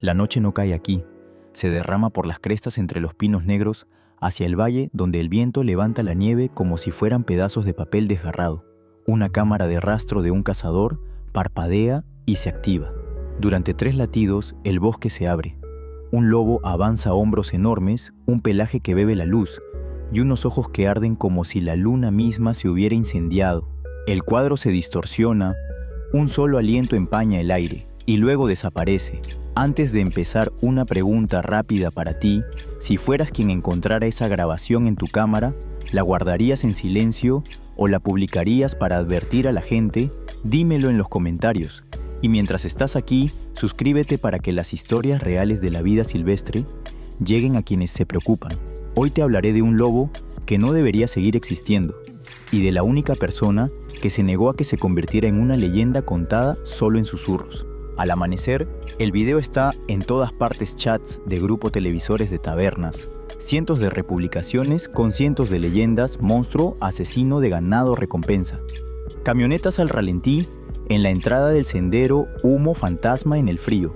La noche no cae aquí, se derrama por las crestas entre los pinos negros hacia el valle donde el viento levanta la nieve como si fueran pedazos de papel desgarrado. Una cámara de rastro de un cazador parpadea y se activa. Durante 3 latidos, el bosque se abre. Un lobo avanza a hombros enormes, un pelaje que bebe la luz y unos ojos que arden como si la luna misma se hubiera incendiado. El cuadro se distorsiona, un solo aliento empaña el aire y luego desaparece. Antes de empezar, una pregunta rápida para ti: si fueras quien encontrara esa grabación en tu cámara, ¿la guardarías en silencio o la publicarías para advertir a la gente? Dímelo en los comentarios. Y mientras estás aquí, suscríbete para que las historias reales de la vida silvestre lleguen a quienes se preocupan. Hoy te hablaré de un lobo que no debería seguir existiendo y de la única persona que se negó a que se convirtiera en una leyenda contada solo en susurros. Al amanecer, el video está en todas partes: chats de grupo, televisores de tabernas, cientos de republicaciones con cientos de leyendas: monstruo, asesino de ganado, recompensa. Camionetas al ralentí, en la entrada del sendero, humo fantasma en el frío.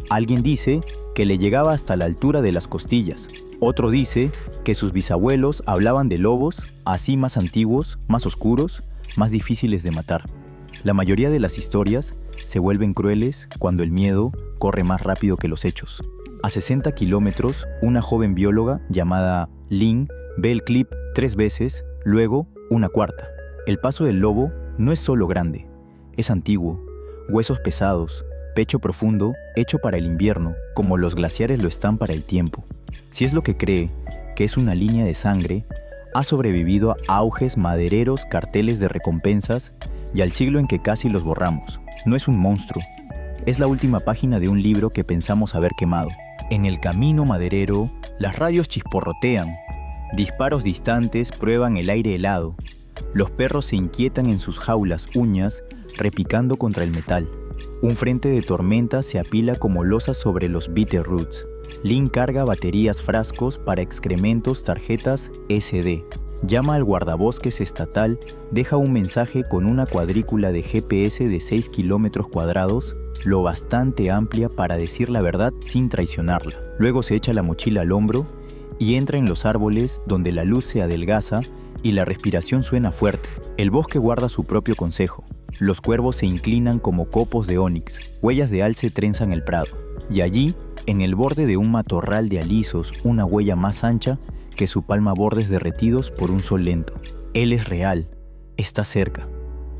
Alguien dice que le llegaba hasta la altura de las costillas. Otro dice que sus bisabuelos hablaban de lobos, así más antiguos, más oscuros, más difíciles de matar. La mayoría de las historias se vuelven crueles cuando el miedo corre más rápido que los hechos. A 60 kilómetros, una joven bióloga llamada Lynn ve el clip 3 veces, luego una cuarta. El paso del lobo no es solo grande, es antiguo, huesos pesados, pecho profundo, hecho para el invierno, como los glaciares lo están para el tiempo. Si es lo que cree, que es una línea de sangre, ha sobrevivido a auges madereros, carteles de recompensas y al siglo en que casi los borramos. No es un monstruo, es la última página de un libro que pensamos haber quemado. En el camino maderero, las radios chisporrotean, disparos distantes prueban el aire helado, los perros se inquietan en sus jaulas, uñas repicando contra el metal. Un frente de tormenta se apila como losas sobre los Bitterroots. Lynn carga baterías, frascos para excrementos, tarjetas SD. Llama al guardabosques estatal, deja un mensaje con una cuadrícula de GPS de 6 kilómetros cuadrados, lo bastante amplia para decir la verdad sin traicionarla. Luego se echa la mochila al hombro y entra en los árboles donde la luz se adelgaza y la respiración suena fuerte. El bosque guarda su propio consejo. Los cuervos se inclinan como copos de ónix, huellas de alce trenzan el prado. Y allí, en el borde de un matorral de alisos, una huella más ancha que su palma, bordes derretidos por un sol lento. Él es real, está cerca.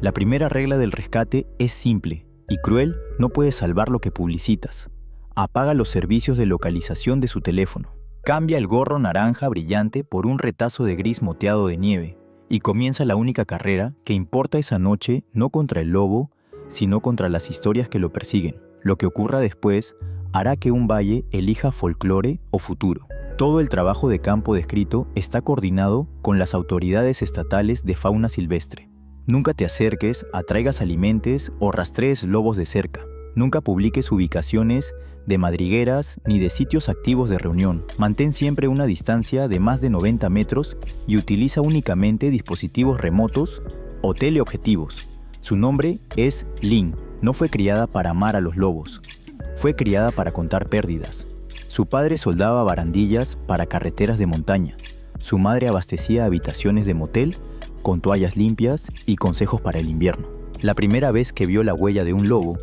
La primera regla del rescate es simple y cruel: no puedes salvar lo que publicitas. Apaga los servicios de localización de su teléfono. Cambia el gorro naranja brillante por un retazo de gris moteado de nieve y comienza la única carrera que importa esa noche, no contra el lobo, sino contra las historias que lo persiguen. Lo que ocurra después hará que un valle elija folclore o futuro. Todo el trabajo de campo descrito está coordinado con las autoridades estatales de fauna silvestre. Nunca te acerques, atraigas, alimentes o rastrees lobos de cerca. Nunca publiques ubicaciones de madrigueras ni de sitios activos de reunión. Mantén siempre una distancia de más de 90 metros y utiliza únicamente dispositivos remotos o teleobjetivos. Su nombre es Lynn. No fue criada para amar a los lobos. Fue criada para contar pérdidas. Su padre soldaba barandillas para carreteras de montaña. Su madre abastecía habitaciones de motel con toallas limpias y consejos para el invierno. La primera vez que vio la huella de un lobo,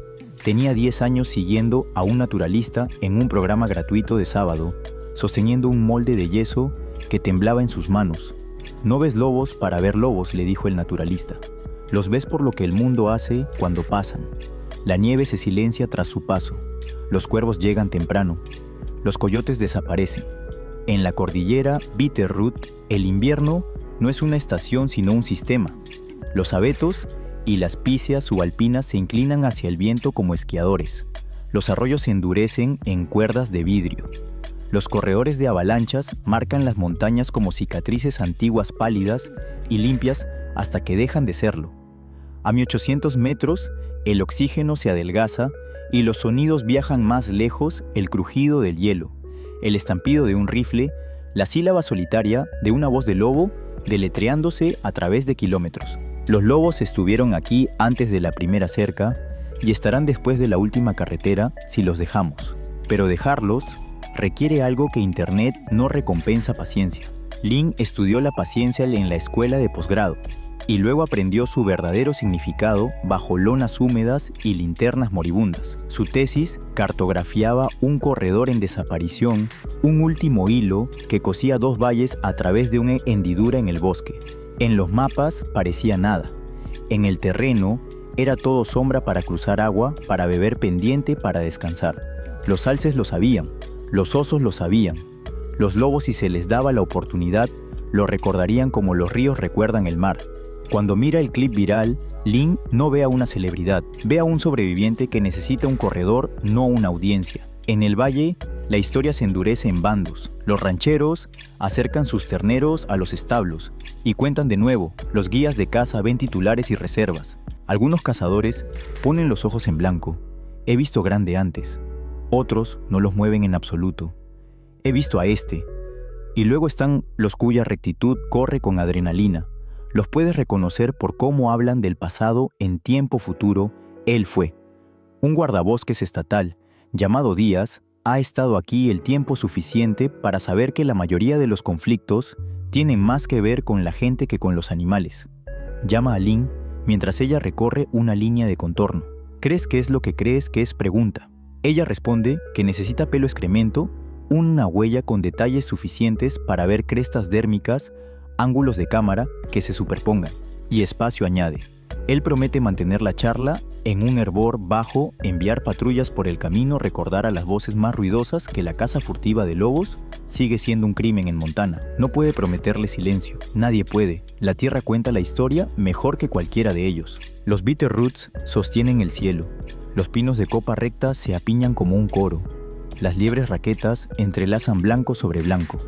tenía 10 años siguiendo a un naturalista en un programa gratuito de sábado, sosteniendo un molde de yeso que temblaba en sus manos. No ves lobos para ver lobos, le dijo el naturalista. Los ves por lo que el mundo hace cuando pasan. La nieve se silencia tras su paso. Los cuervos llegan temprano. Los coyotes desaparecen. En la cordillera Bitterroot, el invierno no es una estación sino un sistema. Los abetos y las píceas subalpinas se inclinan hacia el viento como esquiadores. Los arroyos se endurecen en cuerdas de vidrio. Los corredores de avalanchas marcan las montañas como cicatrices antiguas pálidas y limpias hasta que dejan de serlo. A 1800 metros, el oxígeno se adelgaza y los sonidos viajan más lejos: el crujido del hielo, el estampido de un rifle, la sílaba solitaria de una voz de lobo deletreándose a través de kilómetros. Los lobos estuvieron aquí antes de la primera cerca y estarán después de la última carretera si los dejamos. pero dejarlos requiere algo que Internet no recompensa: paciencia. Lin estudió la paciencia en la escuela de posgrado y luego aprendió su verdadero significado bajo lonas húmedas y linternas moribundas. Su tesis cartografiaba un corredor en desaparición, un último hilo que cosía dos valles a través de una hendidura en el bosque. En los mapas parecía nada. En el terreno era todo sombra para cruzar agua, para beber pendiente, para descansar. Los alces lo sabían, los osos lo sabían. Los lobos, si se les daba la oportunidad, lo recordarían como los ríos recuerdan el mar. Cuando mira el clip viral, Lin no ve a una celebridad, ve a un sobreviviente que necesita un corredor, no una audiencia. En el valle, la historia se endurece en bandos. Los rancheros acercan sus terneros a los establos y cuentan de nuevo. Los guías de caza ven titulares y reservas. Algunos cazadores ponen los ojos en blanco. He visto grande antes. Otros no los mueven en absoluto. He visto a este. Y luego están los cuya rectitud corre con adrenalina. Los puedes reconocer por cómo hablan del pasado en tiempo futuro. Él fue. Un guardabosques estatal, llamado Díaz, ha estado aquí el tiempo suficiente para saber que la mayoría de los conflictos tienen más que ver con la gente que con los animales. Llama a Lin mientras ella recorre una línea de contorno. ¿Crees que es lo que crees que es? Pregunta. Ella responde que necesita pelo excremento, una huella con detalles suficientes para ver crestas dérmicas, ángulos de cámara que se superpongan. Y espacio, añade. Él promete mantener la charla en un hervor bajo, enviar patrullas por el camino, recordar a las voces más ruidosas que la caza furtiva de lobos sigue siendo un crimen en Montana. No puede prometerle silencio. Nadie puede. La tierra cuenta la historia mejor que cualquiera de ellos. Los Bitterroots sostienen el cielo. Los pinos de copa recta se apiñan como un coro. Las liebres raquetas entrelazan blanco sobre blanco.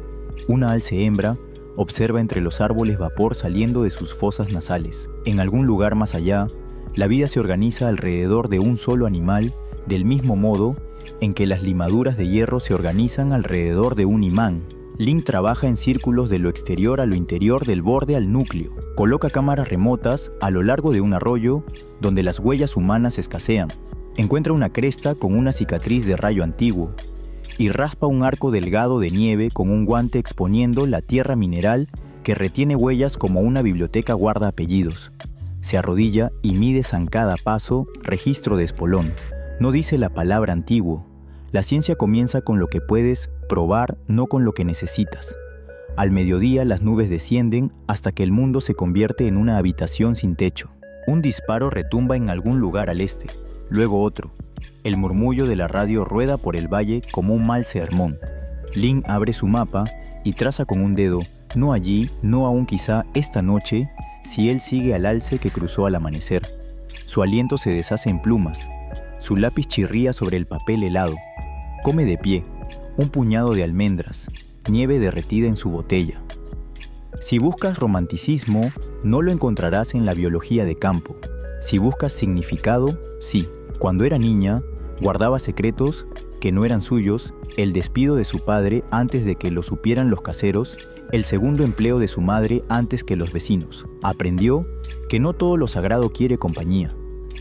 Una alce hembra observa entre los árboles vapor saliendo de sus fosas nasales. En algún lugar más allá, la vida se organiza alrededor de un solo animal, del mismo modo en que las limaduras de hierro se organizan alrededor de un imán. Lin trabaja en círculos de lo exterior a lo interior, del borde al núcleo. Coloca cámaras remotas a lo largo de un arroyo donde las huellas humanas escasean. Encuentra una cresta con una cicatriz de rayo antiguo y raspa un arco delgado de nieve con un guante exponiendo la tierra mineral que retiene huellas como una biblioteca guarda apellidos. Se arrodilla y mide zancada paso, registro de espolón. No dice la palabra antiguo. La ciencia comienza con lo que puedes probar, no con lo que necesitas. Al mediodía las nubes descienden hasta que el mundo se convierte en una habitación sin techo. Un disparo retumba en algún lugar al este, luego otro. El murmullo de la radio rueda por el valle como un mal sermón. Lin abre su mapa y traza con un dedo, no allí, no aún quizá esta noche, si él sigue al alce que cruzó al amanecer. Su aliento se deshace en plumas. Su lápiz chirría sobre el papel helado. Come de pie, un puñado de almendras, nieve derretida en su botella. Si buscas romanticismo, no lo encontrarás en la biología de campo. Si buscas significado, sí. Cuando era niña, guardaba secretos que no eran suyos, el despido de su padre antes de que lo supieran los caseros, el segundo empleo de su madre antes que los vecinos. Aprendió que no todo lo sagrado quiere compañía.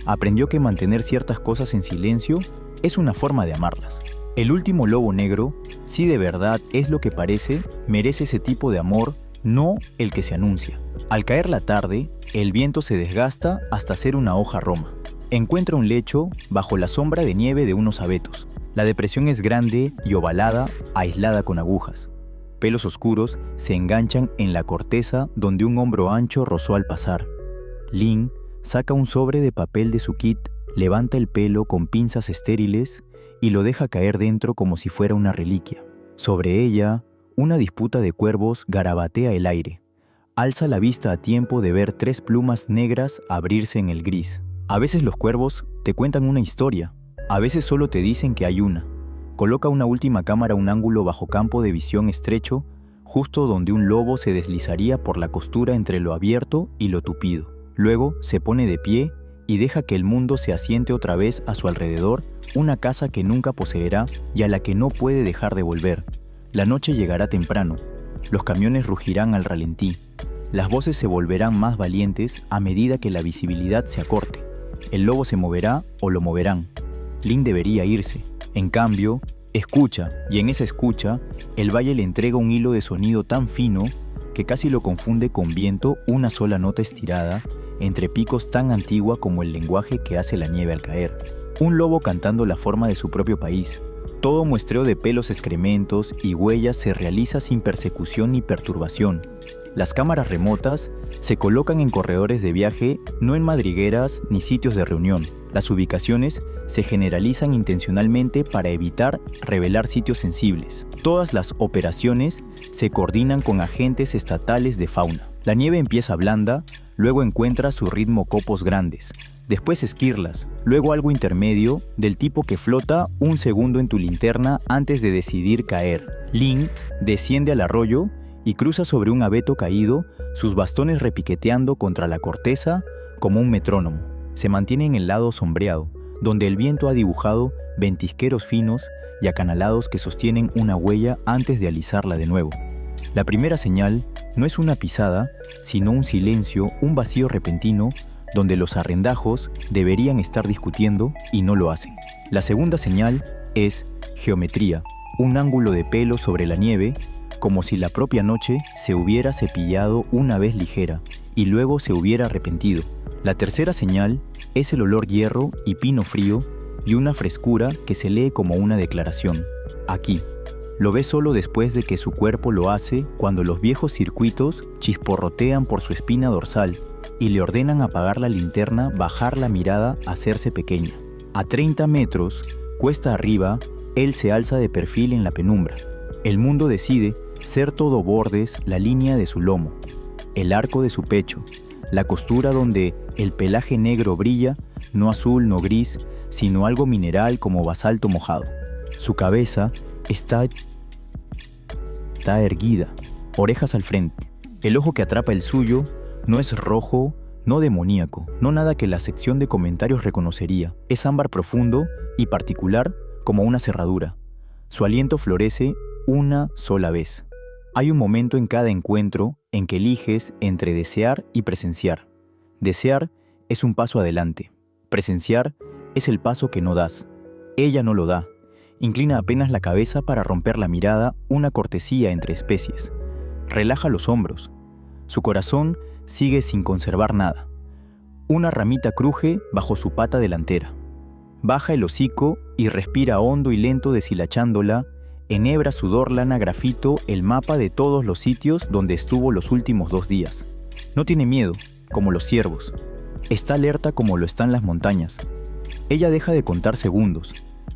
Aprendió que mantener ciertas cosas en silencio es una forma de amarlas. El último lobo negro, si de verdad es lo que parece, merece ese tipo de amor, no el que se anuncia. Al caer la tarde, el viento se desgasta hasta ser una hoja roma. Encuentra un lecho bajo la sombra de nieve de unos abetos. La depresión es grande y ovalada, aislada con agujas. Pelos oscuros se enganchan en la corteza donde un hombro ancho rozó al pasar. Lin saca un sobre de papel de su kit, levanta el pelo con pinzas estériles y lo deja caer dentro como si fuera una reliquia. Sobre ella, una disputa de cuervos garabatea el aire. Alza la vista a tiempo de ver 3 plumas negras abrirse en el gris. A veces los cuervos te cuentan una historia, a veces solo te dicen que hay una. Coloca una última cámara a un ángulo bajo campo de visión estrecho, justo donde un lobo se deslizaría por la costura entre lo abierto y lo tupido. Luego se pone de pie y deja que el mundo se asiente otra vez a su alrededor, una casa que nunca poseerá y a la que no puede dejar de volver. La noche llegará temprano, los camiones rugirán al ralentí, las voces se volverán más valientes a medida que la visibilidad se acorte. El lobo se moverá o lo moverán. Lin debería irse. En cambio, Escucha, y en esa escucha, el valle le entrega un hilo de sonido tan fino que casi lo confunde con viento, una sola nota estirada, entre picos tan antigua como el lenguaje que hace la nieve al caer. Un lobo cantando la forma de su propio país. Todo muestreo de pelos, excrementos y huellas se realiza sin persecución ni perturbación. Las cámaras remotas se colocan en corredores de viaje, no en madrigueras ni sitios de reunión. Las ubicaciones se generalizan intencionalmente para evitar revelar sitios sensibles. Todas las operaciones se coordinan con agentes estatales de fauna. La nieve empieza blanda, luego encuentra su ritmo copos grandes, después esquirlas, luego algo intermedio del tipo que flota un segundo en tu linterna antes de decidir caer. Lin desciende al arroyo y cruza sobre un abeto caído, sus bastones repiqueteando contra la corteza como un metrónomo. Se mantiene en el lado sombreado, donde el viento ha dibujado ventisqueros finos y acanalados que sostienen una huella antes de alisarla de nuevo. La primera señal no es una pisada, sino un silencio, un vacío repentino, donde los arrendajos deberían estar discutiendo y no lo hacen. La segunda señal es geometría, un ángulo de pelo sobre la nieve, como si la propia noche se hubiera cepillado una vez ligera y luego se hubiera arrepentido. La tercera señal es el olor hierro y pino frío y una frescura que se lee como una declaración. Aquí. Lo ve solo después de que su cuerpo lo hace, cuando los viejos circuitos chisporrotean por su espina dorsal y le ordenan apagar la linterna, bajar la mirada, hacerse pequeña. A 30 metros, cuesta arriba, él se alza de perfil en la penumbra. El mundo decide ser todo bordes, la línea de su lomo, el arco de su pecho, la costura donde el pelaje negro brilla, no azul, no gris, sino algo mineral como basalto mojado. Su cabeza está erguida, orejas al frente. El ojo que atrapa el suyo no es rojo, no demoníaco, no nada que la sección de comentarios reconocería. Es ámbar profundo y particular como una cerradura. Su aliento florece una sola vez. Hay un momento en cada encuentro en que eliges entre desear y presenciar. Desear es un paso adelante. Presenciar es el paso que no das. Ella no lo da. Inclina apenas la cabeza para romper la mirada, una cortesía entre especies. Relaja los hombros. Su corazón sigue sin conservar nada. Una ramita cruje bajo su pata delantera. Baja el hocico y respira hondo y lento deshilachándola. Enhebra sudor, lana, grafito, el mapa de todos los sitios donde estuvo los últimos 2 días. No tiene miedo, como los ciervos. Está alerta como lo están las montañas. Ella deja de contar segundos.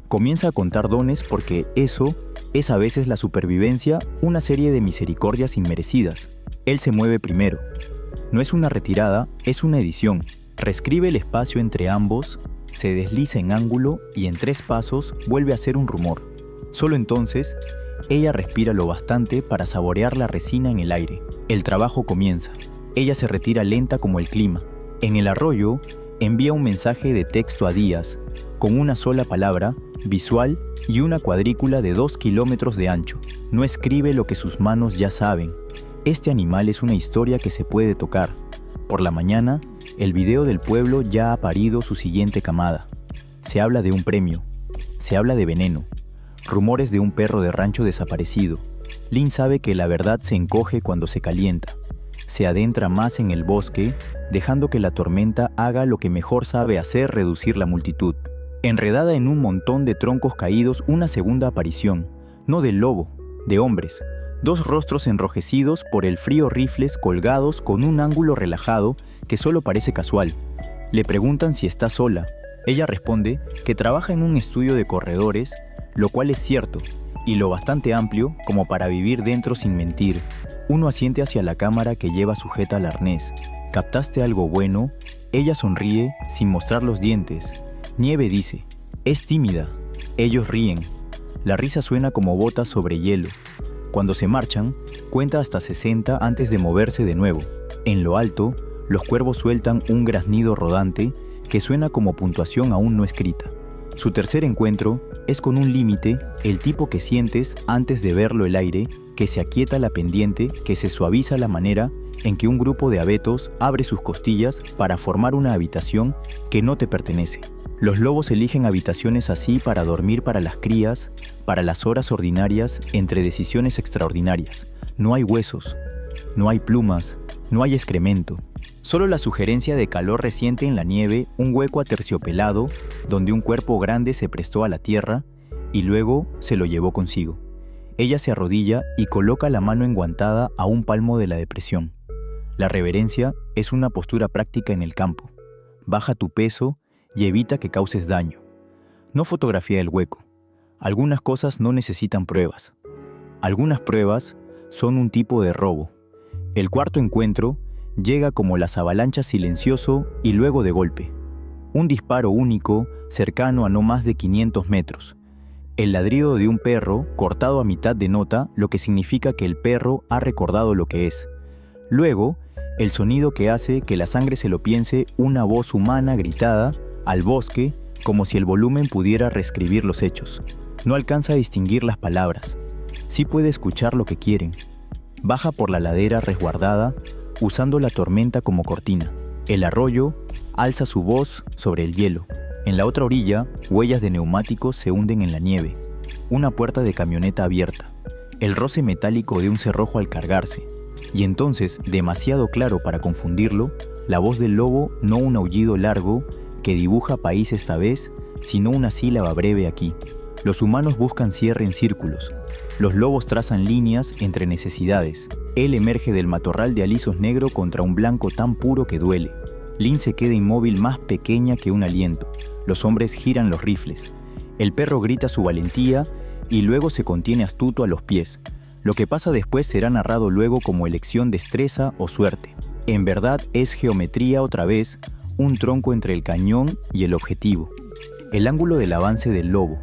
Comienza a contar dones porque eso es a veces la supervivencia, una serie de misericordias inmerecidas. Él se mueve primero. No es una retirada, es una edición. Reescribe el espacio entre ambos, se desliza en ángulo y en 3 pasos vuelve a hacer un rumor. Solo entonces, ella respira lo bastante para saborear la resina en el aire. El trabajo comienza. Ella se retira lenta como el clima. En el arroyo, envía un mensaje de texto a Díaz, con una sola palabra, visual y una cuadrícula de 2 kilómetros de ancho. No escribe lo que sus manos ya saben. Este animal es una historia que se puede tocar. Por la mañana, el video del pueblo ya ha parido su siguiente camada. Se habla de un premio. Se habla de veneno. Rumores de un perro de rancho desaparecido. Lin sabe que la verdad se encoge cuando se calienta. Se adentra más en el bosque, dejando que la tormenta haga lo que mejor sabe hacer, reducir la multitud. Enredada en un montón de troncos caídos, una segunda aparición, no del lobo, de hombres. 2 rostros enrojecidos por el frío, rifles colgados con un ángulo relajado que solo parece casual. Le preguntan si está sola. Ella responde que trabaja en un estudio de corredores, lo cual es cierto, y lo bastante amplio como para vivir dentro sin mentir. Uno asiente hacia la cámara que lleva sujeta al arnés. ¿Captaste algo bueno? Ella sonríe sin mostrar los dientes. Nieve dice, es tímida. Ellos ríen. La risa suena como botas sobre hielo. Cuando se marchan, cuenta hasta 60 antes de moverse de nuevo. En lo alto, los cuervos sueltan un graznido rodante que suena como puntuación aún no escrita. Su tercer encuentro es con un límite, el tipo que sientes antes de verlo el aire, que se aquieta la pendiente, que se suaviza la manera en que un grupo de abetos abre sus costillas para formar una habitación que no te pertenece. Los lobos eligen habitaciones así para dormir para las crías, para las horas ordinarias, entre decisiones extraordinarias. No hay huesos, no hay plumas, no hay excremento. Solo la sugerencia de calor reciente en la nieve, un hueco aterciopelado donde un cuerpo grande se prestó a la tierra y luego se lo llevó consigo. Ella se arrodilla y coloca la mano enguantada a un palmo de la depresión. La reverencia es una postura práctica en el campo. Baja tu peso y evita que causes daño. No fotografía el hueco. Algunas cosas no necesitan pruebas. Algunas pruebas son un tipo de robo. El cuarto encuentro llega como las avalanchas silencioso y luego de golpe. Un disparo único, cercano a no más de 500 metros. El ladrido de un perro cortado a mitad denota lo que significa que el perro ha recordado lo que es. Luego, el sonido que hace que la sangre se lo piense, una voz humana gritada al bosque como si el volumen pudiera reescribir los hechos. No alcanza a distinguir las palabras. Sí puede escuchar lo que quieren. Baja por la ladera resguardada, usando la tormenta como cortina. El arroyo alza su voz sobre el hielo. En la otra orilla, huellas de neumáticos se hunden en la nieve. Una puerta de camioneta abierta. El roce metálico de un cerrojo al cargarse. Y entonces, demasiado claro para confundirlo, la voz del lobo, no un aullido largo que dibuja país esta vez, sino una sílaba breve aquí. Los humanos buscan cierre en círculos. Los lobos trazan líneas entre necesidades. Él emerge del matorral de alisos negro contra un blanco tan puro que duele. Lynn se queda inmóvil, más pequeña que un aliento. Los hombres giran los rifles. El perro grita su valentía y luego se contiene astuto a los pies. Lo que pasa después será narrado luego como elección, destreza o suerte. En verdad es geometría otra vez, un tronco entre el cañón y el objetivo. El ángulo del avance del lobo.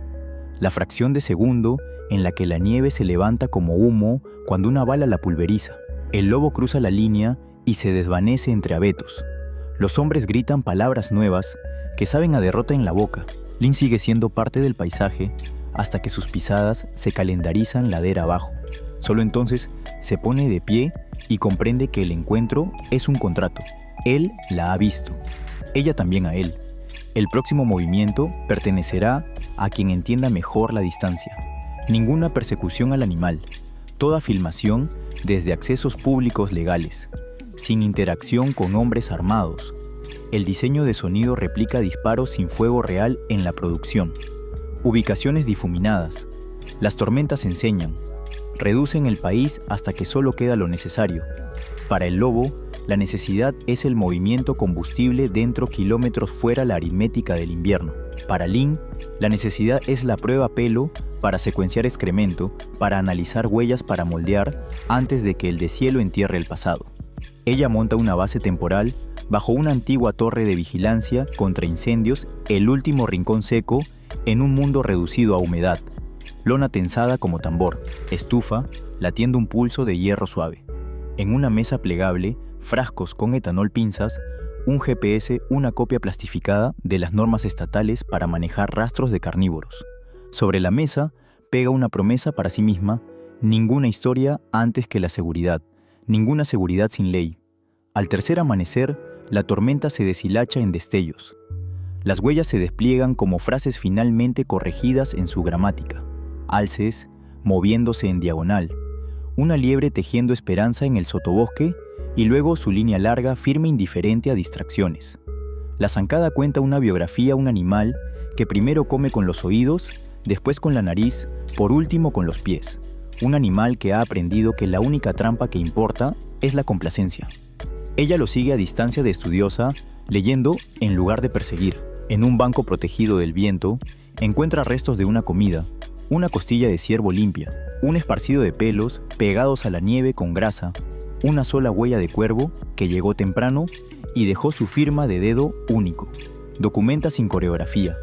La fracción de segundo en la que la nieve se levanta como humo cuando una bala la pulveriza. El lobo cruza la línea y se desvanece entre abetos. Los hombres gritan palabras nuevas que saben a derrota en la boca. Lynn sigue siendo parte del paisaje hasta que sus pisadas se calendarizan ladera abajo. Solo entonces se pone de pie y comprende que el encuentro es un contrato. Él la ha visto, ella también a él. El próximo movimiento pertenecerá a quien entienda mejor la distancia. Ninguna persecución al animal, toda filmación desde accesos públicos legales, sin interacción con hombres armados. El diseño de sonido replica disparos sin fuego real en la producción. Ubicaciones difuminadas. Las tormentas enseñan. Reducen el país hasta que solo queda lo necesario. Para el lobo, la necesidad es el movimiento combustible dentro, kilómetros fuera la aritmética del invierno. Para Lynn, la necesidad es la prueba pelo para secuenciar excremento, para analizar huellas, para moldear antes de que el deshielo entierre el pasado. Ella monta una base temporal bajo una antigua torre de vigilancia contra incendios, el último rincón seco en un mundo reducido a humedad. Lona tensada como tambor, estufa, latiendo un pulso de hierro suave. En una mesa plegable, frascos con etanol, pinzas, un GPS, una copia plastificada de las normas estatales para manejar rastros de carnívoros. Sobre la mesa, pega una promesa para sí misma: ninguna historia antes que la seguridad, ninguna seguridad sin ley. Al tercer amanecer, la tormenta se deshilacha en destellos. Las huellas se despliegan como frases finalmente corregidas en su gramática. Alces, moviéndose en diagonal. Una liebre tejiendo esperanza en el sotobosque y luego su línea larga, firme, indiferente a distracciones. La zancada cuenta una biografía, un animal que primero come con los oídos, después con la nariz, por último con los pies. Un animal que ha aprendido que la única trampa que importa es la complacencia. Ella lo sigue a distancia de estudiosa, leyendo en lugar de perseguir. En un banco protegido del viento, encuentra restos de una comida, una costilla de ciervo limpia, un esparcido de pelos pegados a la nieve con grasa, una sola huella de cuervo que llegó temprano y dejó su firma de dedo único. Documenta sin coreografía.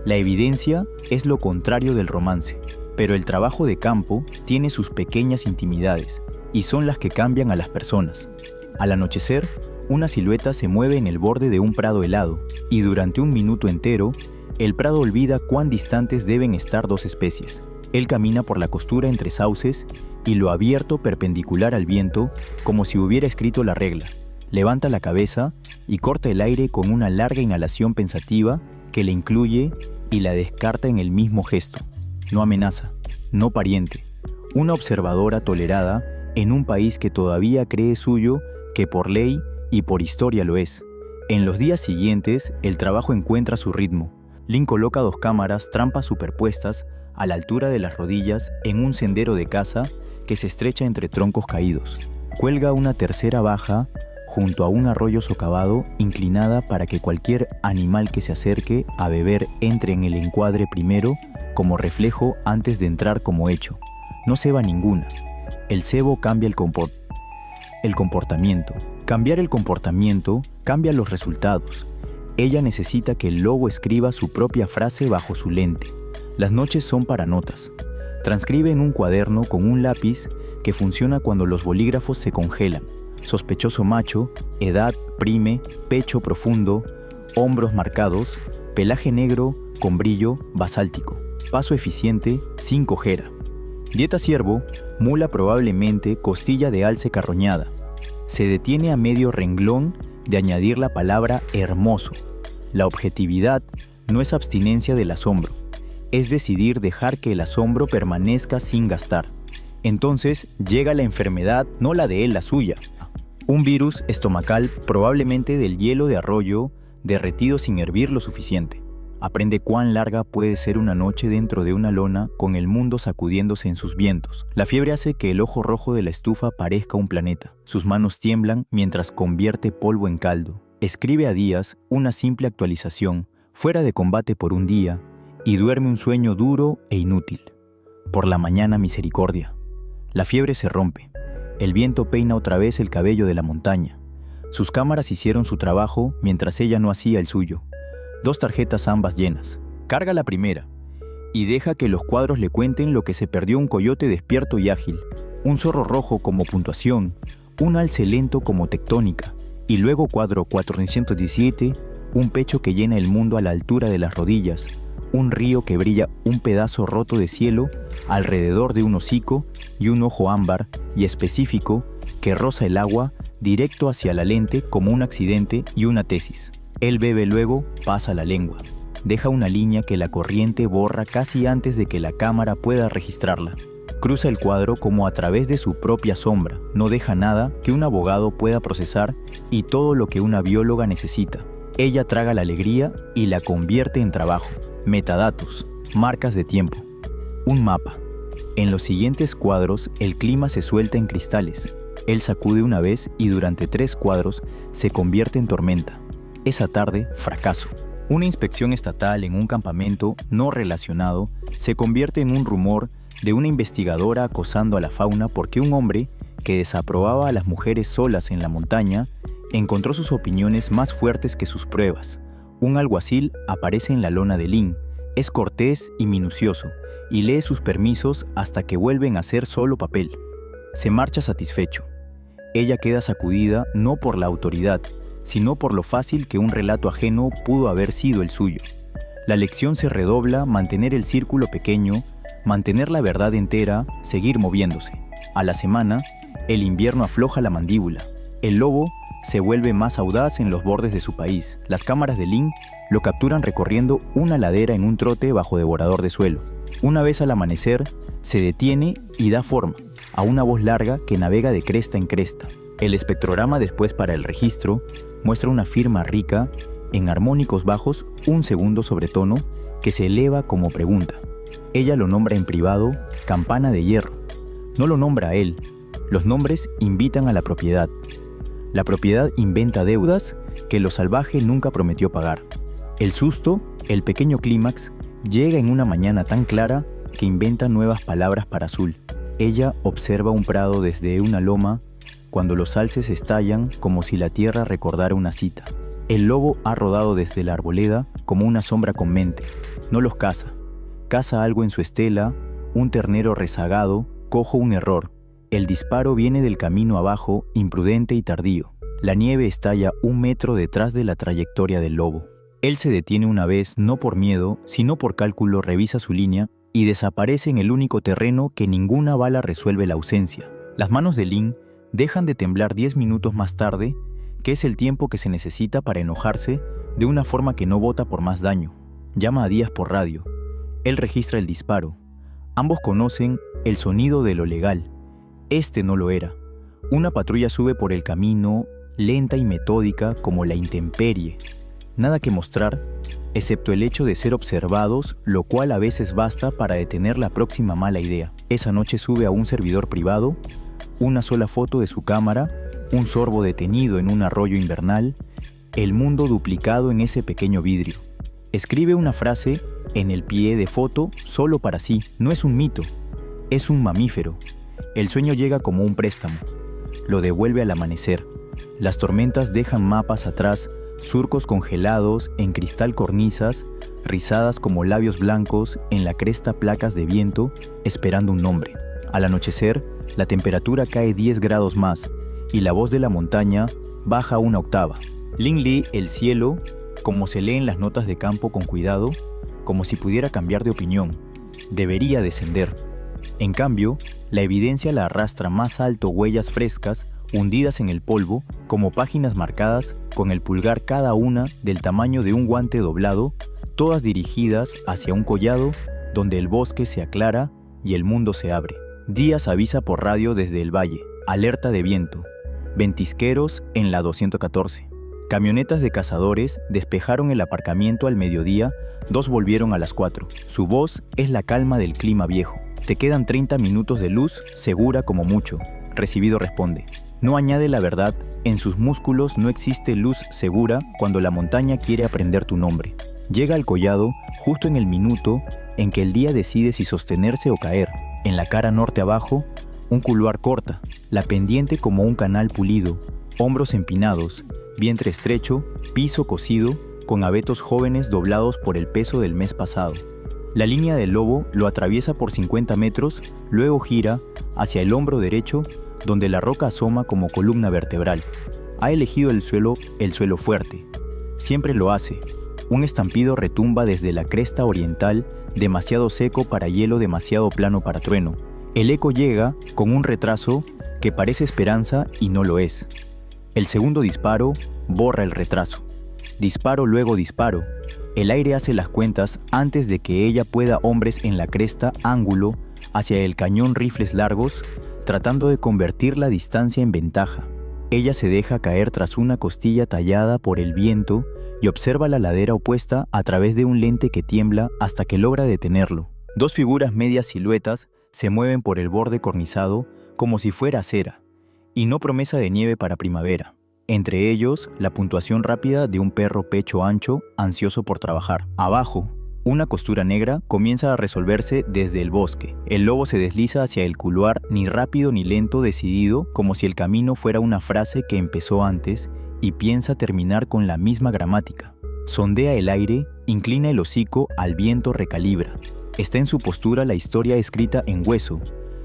La evidencia es lo contrario del romance, pero el trabajo de campo tiene sus pequeñas intimidades y son las que cambian a las personas. Al anochecer, una silueta se mueve en el borde de un prado helado y durante un minuto entero, el prado olvida cuán distantes deben estar dos especies. Él camina por la costura entre sauces y lo abierto perpendicular al viento como si hubiera escrito la regla. Levanta la cabeza y corta el aire con una larga inhalación pensativa que le incluye y la descarta en el mismo gesto. No amenaza, no pariente. Una observadora tolerada en un país que todavía cree suyo, que por ley y por historia lo es. En los días siguientes, el trabajo encuentra su ritmo. Lin coloca 2 cámaras trampas superpuestas a la altura de las rodillas en un sendero de caza que se estrecha entre troncos caídos. Cuelga una tercera baja junto a un arroyo socavado inclinada para que cualquier animal que se acerque a beber entre en el encuadre primero como reflejo antes de entrar como hecho. No ceba ninguna. El cebo cambia el comportamiento. Cambiar el comportamiento cambia los resultados. Ella necesita que el lobo escriba su propia frase bajo su lente. Las noches son para notas. Transcribe en un cuaderno con un lápiz que funciona cuando los bolígrafos se congelan. Sospechoso macho, edad, prime, pecho profundo, hombros marcados, pelaje negro con brillo basáltico, paso eficiente, sin cojera. Dieta ciervo, mula probablemente costilla de alce carroñada. Se detiene a medio renglón de añadir la palabra hermoso. La objetividad no es abstinencia del asombro, es decidir dejar que el asombro permanezca sin gastar. Entonces llega la enfermedad, no la de él, la suya. Un virus estomacal, probablemente del hielo de arroyo, derretido sin hervir lo suficiente. Aprende cuán larga puede ser una noche dentro de una lona con el mundo sacudiéndose en sus vientos. La fiebre hace que el ojo rojo de la estufa parezca un planeta. Sus manos tiemblan mientras convierte polvo en caldo. Escribe a días una simple actualización, fuera de combate por un día, y duerme un sueño duro e inútil. Por la mañana misericordia. La fiebre se rompe. El viento peina otra vez el cabello de la montaña. Sus cámaras hicieron su trabajo mientras ella no hacía el suyo. 2 tarjetas ambas llenas. Carga la primera y deja que los cuadros le cuenten lo que se perdió un coyote despierto y ágil, un zorro rojo como puntuación, un alce lento como tectónica, y luego cuadro 417, un pecho que llena el mundo a la altura de las rodillas, un río que brilla un pedazo roto de cielo alrededor de un hocico y un ojo ámbar y específico que roza el agua directo hacia la lente como un accidente y una tesis. Él bebe luego, pasa la lengua. Deja una línea que la corriente borra casi antes de que la cámara pueda registrarla. Cruza el cuadro como a través de su propia sombra. No deja nada que un abogado pueda procesar y todo lo que una bióloga necesita. Ella traga la alegría y la convierte en trabajo. Metadatos, marcas de tiempo. Un mapa. En los siguientes cuadros el clima se suelta en cristales. Él sacude una vez y durante 3 cuadros se convierte en tormenta. Esa tarde, fracaso. Una inspección estatal en un campamento no relacionado se convierte en un rumor de una investigadora acosando a la fauna porque un hombre que desaprobaba a las mujeres solas en la montaña encontró sus opiniones más fuertes que sus pruebas. Un alguacil aparece en la lona de Lin, es cortés y minucioso, y lee sus permisos hasta que vuelven a ser solo papel. Se marcha satisfecho. Ella queda sacudida no por la autoridad, sino por lo fácil que un relato ajeno pudo haber sido el suyo. La lección se redobla: mantener el círculo pequeño, mantener la verdad entera, seguir moviéndose. A la semana, el invierno afloja la mandíbula. El lobo se vuelve más audaz en los bordes de su país. Las cámaras de Lin lo capturan recorriendo una ladera en un trote bajo devorador de suelo. Una vez al amanecer, se detiene y da forma a una voz larga que navega de cresta en cresta. El espectrograma después para el registro muestra una firma rica en armónicos bajos, un segundo sobretono que se eleva como pregunta. Ella lo nombra en privado campana de hierro. No lo nombra a él. Los nombres invitan a la propiedad. La propiedad inventa deudas que lo salvaje nunca prometió pagar. El susto, el pequeño clímax, llega en una mañana tan clara que inventa nuevas palabras para Azul. Ella observa un prado desde una loma cuando los alces estallan como si la tierra recordara una cita. El lobo ha rodado desde la arboleda como una sombra con mente. No los caza. Caza algo en su estela, un ternero rezagado, cojo un error. El disparo viene del camino abajo, imprudente y tardío. La nieve estalla 1 metro detrás de la trayectoria del lobo. Él se detiene una vez, no por miedo, sino por cálculo, revisa su línea y desaparece en el único terreno que ninguna bala resuelve la ausencia. Las manos de Lin dejan de temblar 10 minutos más tarde, que es el tiempo que se necesita para enojarse de una forma que no vota por más daño. Llama a Díaz por radio. Él registra el disparo. Ambos conocen el sonido de lo legal. Este no lo era. Una patrulla sube por el camino, lenta y metódica como la intemperie. Nada que mostrar, excepto el hecho de ser observados, lo cual a veces basta para detener la próxima mala idea. Esa noche sube a un servidor privado, una sola foto de su cámara, un sorbo detenido en un arroyo invernal, el mundo duplicado en ese pequeño vidrio. Escribe una frase en el pie de foto solo para sí. No es un mito, es un mamífero. El sueño llega como un préstamo. Lo devuelve al amanecer. Las tormentas dejan mapas atrás, surcos congelados en cristal cornisas, rizadas como labios blancos en la cresta placas de viento, esperando un nombre. Al anochecer, la temperatura cae 10 grados más y la voz de la montaña baja una octava. Lin lee el cielo como se lee en las notas de campo con cuidado, como si pudiera cambiar de opinión. Debería descender. En cambio, la evidencia la arrastra más alto huellas frescas, hundidas en el polvo, como páginas marcadas con el pulgar cada una del tamaño de un guante doblado, todas dirigidas hacia un collado donde el bosque se aclara y el mundo se abre. Díaz avisa por radio desde el valle, alerta de viento, ventisqueros en la 214. Camionetas de cazadores despejaron el aparcamiento al mediodía, 2 volvieron a las 4. Su voz es la calma del clima viejo. Te quedan 30 minutos de luz, segura como mucho. Recibido responde. No añade la verdad, en sus músculos no existe luz segura cuando la montaña quiere aprender tu nombre. Llega al collado justo en el minuto en que el día decide si sostenerse o caer. En la cara norte abajo, un couloir corta, la pendiente como un canal pulido, hombros empinados, vientre estrecho, piso cosido, con abetos jóvenes doblados por el peso del mes pasado. La línea del lobo lo atraviesa por 50 metros, luego gira hacia el hombro derecho, donde la roca asoma como columna vertebral. Ha elegido el suelo fuerte. Siempre lo hace. Un estampido retumba desde la cresta oriental, demasiado seco para hielo, demasiado plano para trueno. El eco llega con un retraso que parece esperanza y no lo es. El segundo disparo borra el retraso. Disparo luego disparo. El aire hace las cuentas antes de que ella pueda. Hombres en la cresta, ángulo, hacia el cañón, rifles largos, tratando de convertir la distancia en ventaja. Ella se deja caer tras una costilla tallada por el viento y observa la ladera opuesta a través de un lente que tiembla hasta que logra detenerlo. 2 figuras medias siluetas se mueven por el borde cornizado como si fuera cera, y no promesa de nieve para primavera. Entre ellos, la puntuación rápida de un perro pecho ancho, ansioso por trabajar. Abajo, una costura negra comienza a resolverse desde el bosque. El lobo se desliza hacia el couloir, ni rápido ni lento, decidido, como si el camino fuera una frase que empezó antes y piensa terminar con la misma gramática. Sondea el aire, inclina el hocico, al viento recalibra. Está en su postura la historia escrita en hueso.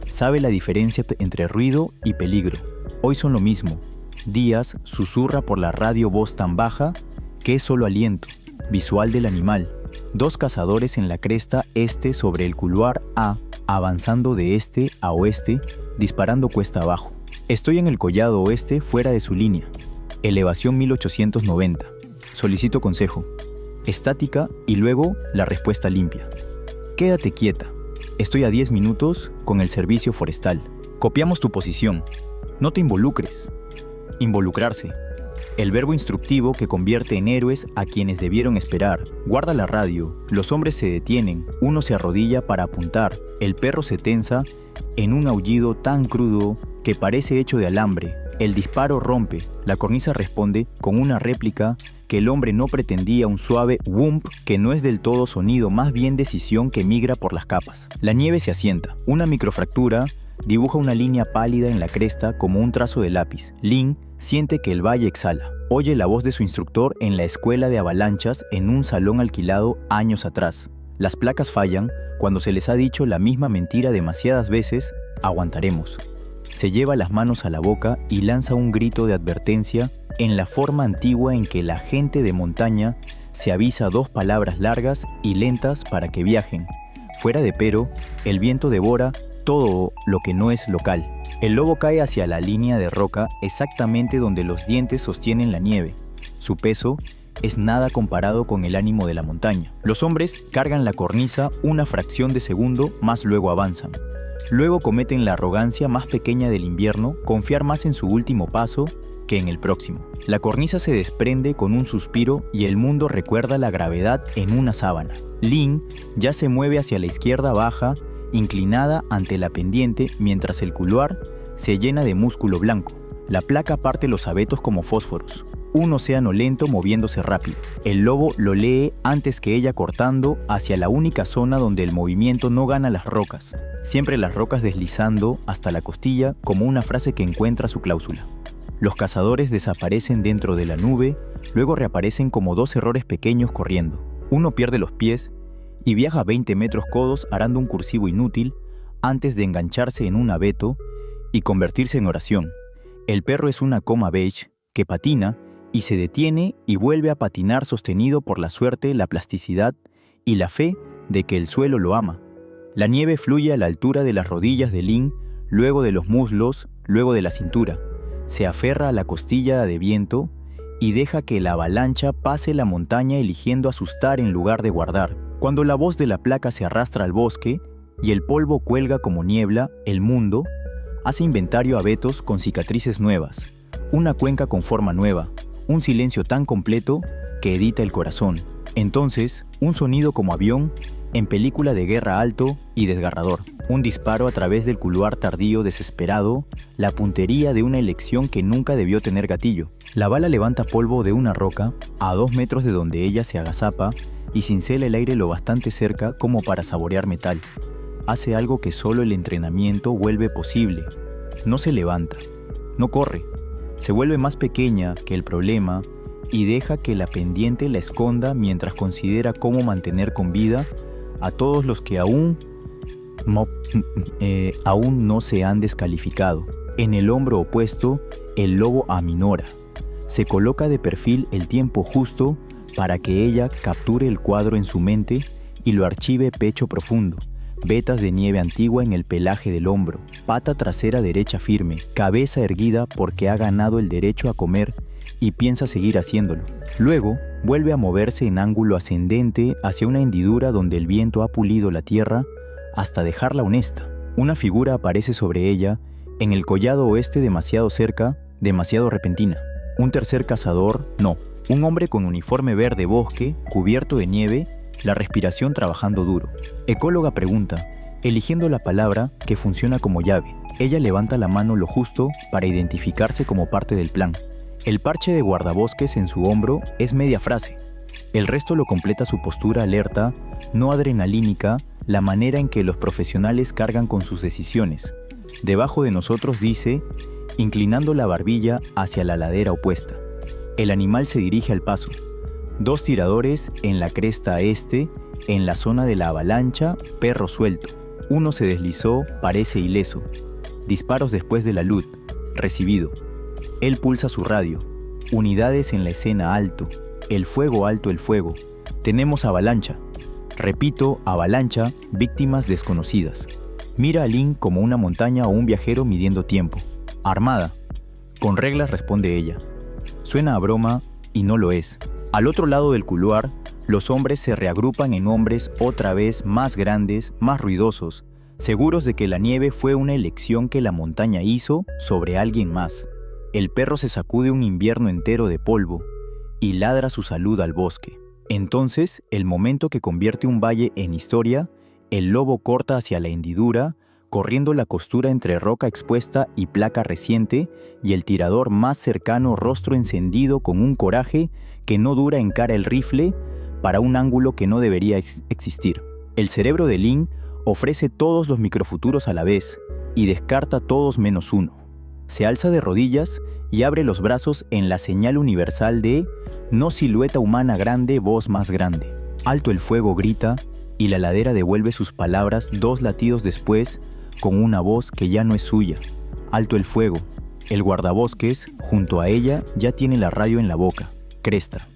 Sabe la diferencia entre ruido y peligro. Hoy son lo mismo. Díaz susurra por la radio voz tan baja que es solo aliento, visual del animal. 2 cazadores en la cresta este sobre el couloir A, avanzando de este a oeste, disparando cuesta abajo. Estoy en el collado oeste fuera de su línea. Elevación 1890. Solicito consejo. Estática y luego la respuesta limpia. Quédate quieta. Estoy a 10 minutos con el servicio forestal. Copiamos tu posición. No te involucres. Involucrarse. El verbo instructivo que convierte en héroes a quienes debieron esperar. Guarda la radio. Los hombres se detienen. Uno se arrodilla para apuntar. El perro se tensa en un aullido tan crudo que parece hecho de alambre. El disparo rompe. La cornisa responde con una réplica que el hombre no pretendía, un suave wump que no es del todo sonido, más bien decisión que migra por las capas. La nieve se asienta. Una microfractura dibuja una línea pálida en la cresta como un trazo de lápiz. Lin siente que el valle exhala. Oye la voz de su instructor en la escuela de avalanchas en un salón alquilado años atrás. Las placas fallan cuando se les ha dicho la misma mentira demasiadas veces. Aguantaremos. Se lleva las manos a la boca y lanza un grito de advertencia en la forma antigua en que la gente de montaña se avisa 2 palabras largas y lentas para que viajen. Fuera de Pero, el viento devora todo lo que no es local. El lobo cae hacia la línea de roca exactamente donde los dientes sostienen la nieve. Su peso es nada comparado con el ánimo de la montaña. Los hombres cargan la cornisa una fracción de segundo, más luego avanzan. Luego cometen la arrogancia más pequeña del invierno, confiar más en su último paso que en el próximo. La cornisa se desprende con un suspiro y el mundo recuerda la gravedad en una sábana. Lin ya se mueve hacia la izquierda baja, inclinada ante la pendiente, mientras el couloir se llena de músculo blanco. La placa parte los abetos como fósforos. Un océano lento moviéndose rápido. El lobo lo lee antes que ella, cortando hacia la única zona donde el movimiento no gana las rocas. Siempre las rocas deslizando hasta la costilla como una frase que encuentra su cláusula. Los cazadores desaparecen dentro de la nube, luego reaparecen como dos errores pequeños corriendo. Uno pierde los pies y viaja 20 metros codos arando un cursivo inútil antes de engancharse en un abeto y convertirse en oración. El perro es una coma beige que patina y se detiene y vuelve a patinar, sostenido por la suerte, la plasticidad y la fe de que el suelo lo ama. La nieve fluye a la altura de las rodillas de Lin, luego de los muslos, luego de la cintura. Se aferra a la costilla de viento y deja que la avalancha pase la montaña, eligiendo asustar en lugar de guardar. Cuando la voz de la placa se arrastra al bosque y el polvo cuelga como niebla, el mundo hace inventario abetos con cicatrices nuevas, una cuenca con forma nueva, un silencio tan completo que edita el corazón. Entonces, un sonido como avión en película de guerra, alto y desgarrador. Un disparo a través del couloir tardío, desesperado, la puntería de una elección que nunca debió tener gatillo. La bala levanta polvo de una roca a 2 metros de donde ella se agazapa y cincela el aire lo bastante cerca como para saborear metal. Hace algo que solo el entrenamiento vuelve posible. No se levanta, no corre, se vuelve más pequeña que el problema y deja que la pendiente la esconda mientras considera cómo mantener con vida a todos los que aún no se han descalificado. En el hombro opuesto, el lobo aminora. Se coloca de perfil el tiempo justo para que ella capture el cuadro en su mente y lo archive pecho profundo. Vetas de nieve antigua en el pelaje del hombro, pata trasera derecha firme, cabeza erguida porque ha ganado el derecho a comer y piensa seguir haciéndolo. Luego, vuelve a moverse en ángulo ascendente hacia una hendidura donde el viento ha pulido la tierra hasta dejarla honesta. Una figura aparece sobre ella, en el collado oeste, demasiado cerca, demasiado repentina. Un tercer cazador, no. Un hombre con uniforme verde bosque, cubierto de nieve, la respiración trabajando duro. Ecóloga pregunta, eligiendo la palabra que funciona como llave. Ella levanta la mano lo justo para identificarse como parte del plan. El parche de guardabosques en su hombro es media frase. El resto lo completa su postura alerta, no adrenalínica, la manera en que los profesionales cargan con sus decisiones. Debajo de nosotros dice, inclinando la barbilla hacia la ladera opuesta. El animal se dirige al paso. 2 tiradores en la cresta este, en la zona de la avalancha, perro suelto. Uno se deslizó, parece ileso. Disparos después de la luz, recibido. Él pulsa su radio. Unidades en la escena, alto. El fuego, alto el fuego. Tenemos avalancha. Repito, avalancha, víctimas desconocidas. Mira a Lin como una montaña o un viajero midiendo tiempo. Armada. Con reglas, responde ella. Suena a broma y no lo es. Al otro lado del couloir, los hombres se reagrupan en hombres otra vez más grandes, más ruidosos, seguros de que la nieve fue una elección que la montaña hizo sobre alguien más. El perro se sacude un invierno entero de polvo y ladra su salud al bosque. Entonces, el momento que convierte un valle en historia, el lobo corta hacia la hendidura, corriendo la costura entre roca expuesta y placa reciente, y el tirador más cercano, rostro encendido con un coraje que no dura, encara el rifle para un ángulo que no debería existir. El cerebro de Lin ofrece todos los microfuturos a la vez y descarta todos menos uno. Se alza de rodillas y abre los brazos en la señal universal de no silueta humana grande, voz más grande. Alto el fuego, grita, y la ladera devuelve sus palabras 2 latidos después con una voz que ya no es suya. Alto el fuego. El guardabosques, junto a ella, ya tiene la radio en la boca. Cresta.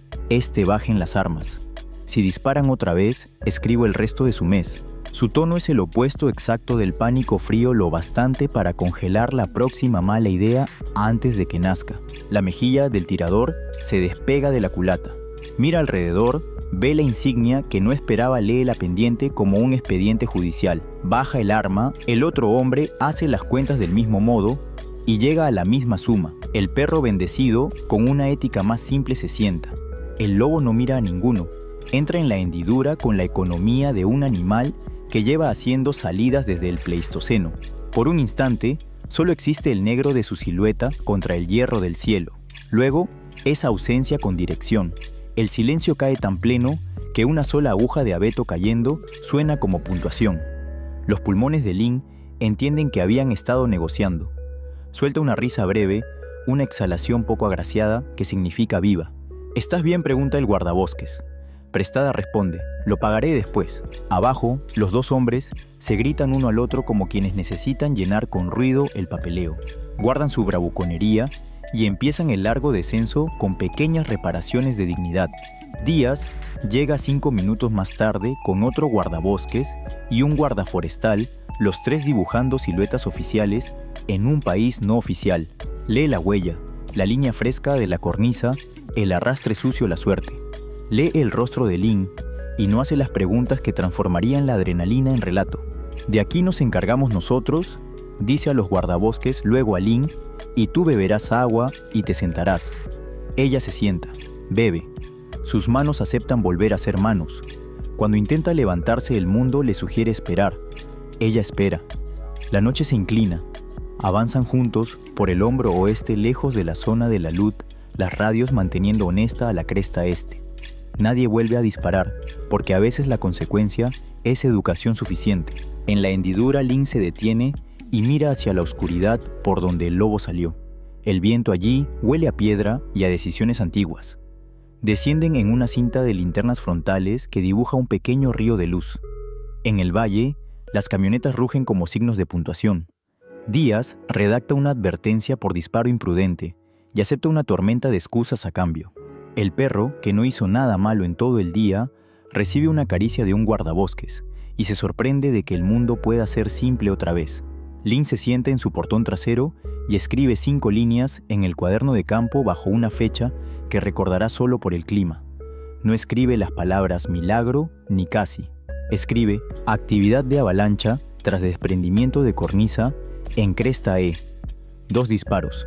Bajen las armas. Si disparan otra vez, escribo el resto de su mes. Su tono es el opuesto exacto del pánico frío, lo bastante para congelar la próxima mala idea antes de que nazca. La mejilla del tirador se despega de la culata. Mira alrededor, ve la insignia que no esperaba, lee la pendiente como un expediente judicial. Baja el arma, el otro hombre hace las cuentas del mismo modo y llega a la misma suma. El perro bendecido, con una ética más simple, se sienta. El lobo no mira a ninguno. Entra en la hendidura con la economía de un animal que lleva haciendo salidas desde el Pleistoceno. Por un instante, solo existe el negro de su silueta contra el hierro del cielo. Luego, esa ausencia con dirección. El silencio cae tan pleno que una sola aguja de abeto cayendo suena como puntuación. Los pulmones de Lin entienden que habían estado negociando. Suelta una risa breve, una exhalación poco agraciada que significa viva. ¿Estás bien?, pregunta el guardabosques. Prestada responde, lo pagaré después. Abajo, los dos hombres se gritan uno al otro como quienes necesitan llenar con ruido el papeleo. Guardan su bravuconería y empiezan el largo descenso con pequeñas reparaciones de dignidad. Díaz llega 5 minutos más tarde con otro guardabosques y un guardaforestal, los tres dibujando siluetas oficiales en un país no oficial. Lee la huella, la línea fresca de la cornisa, el arrastre sucio, la suerte. Lee el rostro de Lin y no hace las preguntas que transformarían la adrenalina en relato. De aquí nos encargamos nosotros, dice a los guardabosques, luego a Lin, y tú beberás agua y te sentarás. Ella se sienta, bebe. Sus manos aceptan volver a ser manos. Cuando intenta levantarse, el mundo le sugiere esperar. Ella espera. La noche se inclina. Avanzan juntos por el hombro oeste, lejos de la zona de la luz, las radios manteniendo honesta a la cresta este. Nadie vuelve a disparar, porque a veces la consecuencia es educación suficiente. En la hendidura, Lin se detiene y mira hacia la oscuridad por donde el lobo salió. El viento allí huele a piedra y a decisiones antiguas. Descienden en una cinta de linternas frontales que dibuja un pequeño río de luz. En el valle, las camionetas rugen como signos de puntuación. Díaz redacta una advertencia por disparo imprudente y acepta una tormenta de excusas a cambio. El perro, que no hizo nada malo en todo el día, recibe una caricia de un guardabosques y se sorprende de que el mundo pueda ser simple otra vez. Lin se sienta en su portón trasero y escribe 5 líneas en el cuaderno de campo bajo una fecha que recordará solo por el clima. No escribe las palabras milagro ni casi. Escribe actividad de avalancha tras desprendimiento de cornisa en cresta E. 2 disparos.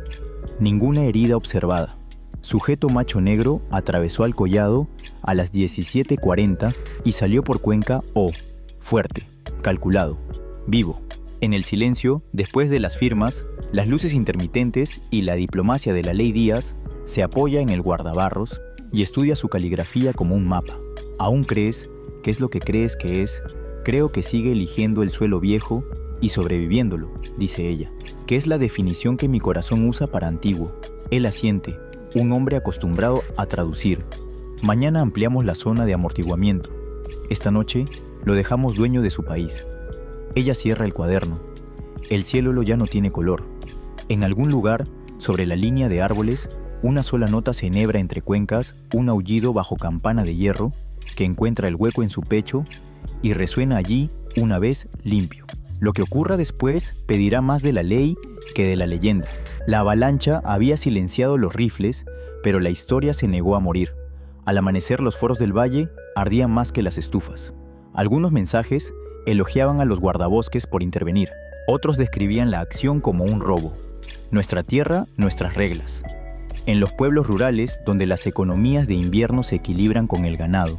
Ninguna herida observada. Sujeto macho negro atravesó al collado a las 17:40 y salió por cuenca O. Fuerte, calculado, vivo. En el silencio, después de las firmas, las luces intermitentes y la diplomacia de la ley Díaz, se apoya en el guardabarros y estudia su caligrafía como un mapa. ¿Aún crees? ¿Qué es lo que crees que es? Creo que sigue eligiendo el suelo viejo y sobreviviéndolo, dice ella, que es la definición que mi corazón usa para antiguo. Él asiente, un hombre acostumbrado a traducir. Mañana ampliamos la zona de amortiguamiento. Esta noche lo dejamos dueño de su país. Ella cierra el cuaderno. El cielo ya no tiene color. En algún lugar, sobre la línea de árboles, una sola nota se enhebra entre cuencas, un aullido bajo campana de hierro que encuentra el hueco en su pecho y resuena allí una vez limpio. Lo que ocurra después pedirá más de la ley que de la leyenda. La avalancha había silenciado los rifles, pero la historia se negó a morir. Al amanecer, los foros del valle ardían más que las estufas. Algunos mensajes elogiaban a los guardabosques por intervenir. Otros describían la acción como un robo. Nuestra tierra, nuestras reglas. En los pueblos rurales, donde las economías de invierno se equilibran con el ganado,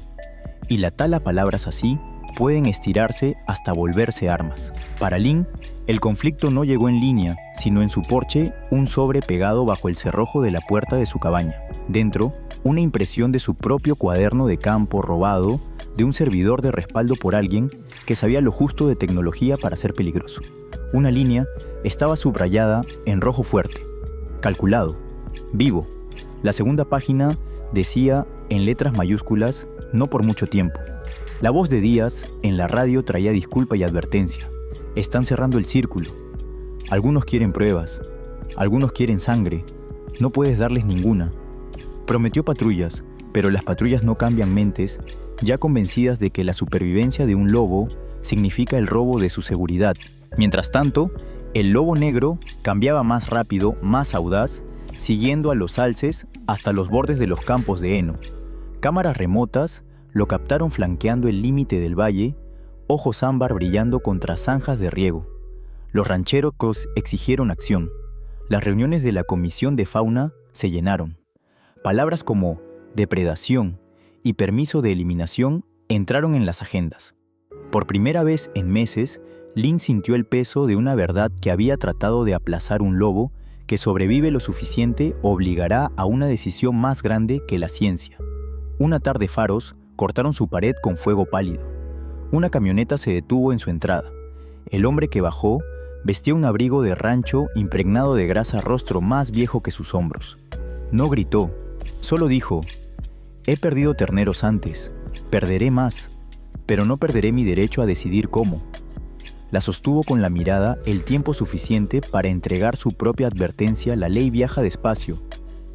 y la tala palabras así pueden estirarse hasta volverse armas. Para Lin, el conflicto no llegó en línea, sino en su porche, un sobre pegado bajo el cerrojo de la puerta de su cabaña. Dentro, una impresión de su propio cuaderno de campo robado de un servidor de respaldo por alguien que sabía lo justo de tecnología para ser peligroso. Una línea estaba subrayada en rojo fuerte, calculado, vivo. La segunda página decía en letras mayúsculas, no por mucho tiempo. La voz de Díaz en la radio traía disculpa y advertencia. Están cerrando el círculo. Algunos quieren pruebas, algunos quieren sangre. No puedes darles ninguna. Prometió patrullas, pero las patrullas no cambian mentes, ya convencidas de que la supervivencia de un lobo significa el robo de su seguridad. Mientras tanto, el lobo negro cambiaba más rápido, más audaz, siguiendo a los alces hasta los bordes de los campos de heno. Cámaras remotas lo captaron flanqueando el límite del valle, ojos ámbar brillando contra zanjas de riego. Los rancheros exigieron acción. Las reuniones de la Comisión de Fauna se llenaron. Palabras como depredación y permiso de eliminación entraron en las agendas. Por primera vez en meses, Lynn sintió el peso de una verdad que había tratado de aplazar un lobo que sobrevive lo suficiente obligará a una decisión más grande que la ciencia. Una tarde faros cortaron su pared con fuego pálido. Una camioneta se detuvo en su entrada. El hombre que bajó vestía un abrigo de rancho impregnado de grasa rostro más viejo que sus hombros. No gritó, solo dijo: «He perdido terneros antes, perderé más, pero no perderé mi derecho a decidir cómo». La sostuvo con la mirada el tiempo suficiente para entregar su propia advertencia: la ley viaja despacio,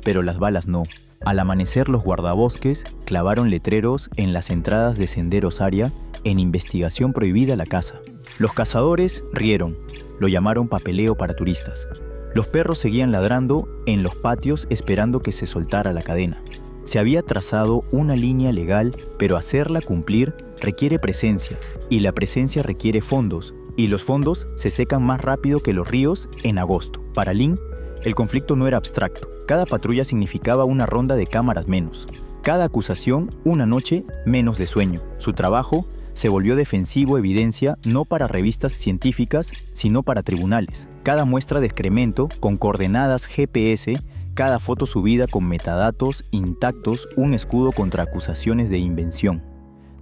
pero las balas no. Al amanecer los guardabosques clavaron letreros en las entradas de senderos área en investigación prohibida la caza. Los cazadores rieron, lo llamaron papeleo para turistas. Los perros seguían ladrando en los patios esperando que se soltara la cadena. Se había trazado una línea legal, pero hacerla cumplir requiere presencia, y la presencia requiere fondos, y los fondos se secan más rápido que los ríos en agosto. Para Lynn, el conflicto no era abstracto. Cada patrulla significaba una ronda de cámaras menos. Cada acusación, una noche menos de sueño. Su trabajo se volvió defensivo evidencia no para revistas científicas, sino para tribunales. Cada muestra de excremento con coordenadas GPS, cada foto subida con metadatos intactos, un escudo contra acusaciones de invención.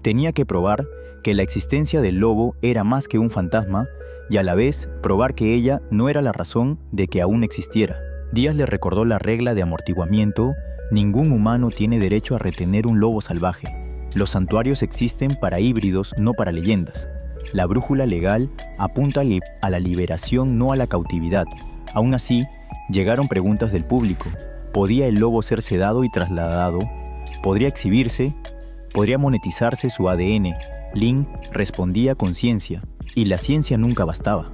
Tenía que probar que la existencia del lobo era más que un fantasma y a la vez probar que ella no era la razón de que aún existiera. Díaz le recordó la regla de amortiguamiento: ningún humano tiene derecho a retener un lobo salvaje. Los santuarios existen para híbridos, no para leyendas. La brújula legal apunta a la liberación, no a la cautividad. Aún así, llegaron preguntas del público. ¿Podía el lobo ser sedado y trasladado? ¿Podría exhibirse? ¿Podría monetizarse su ADN? Lynn respondía con ciencia, y la ciencia nunca bastaba.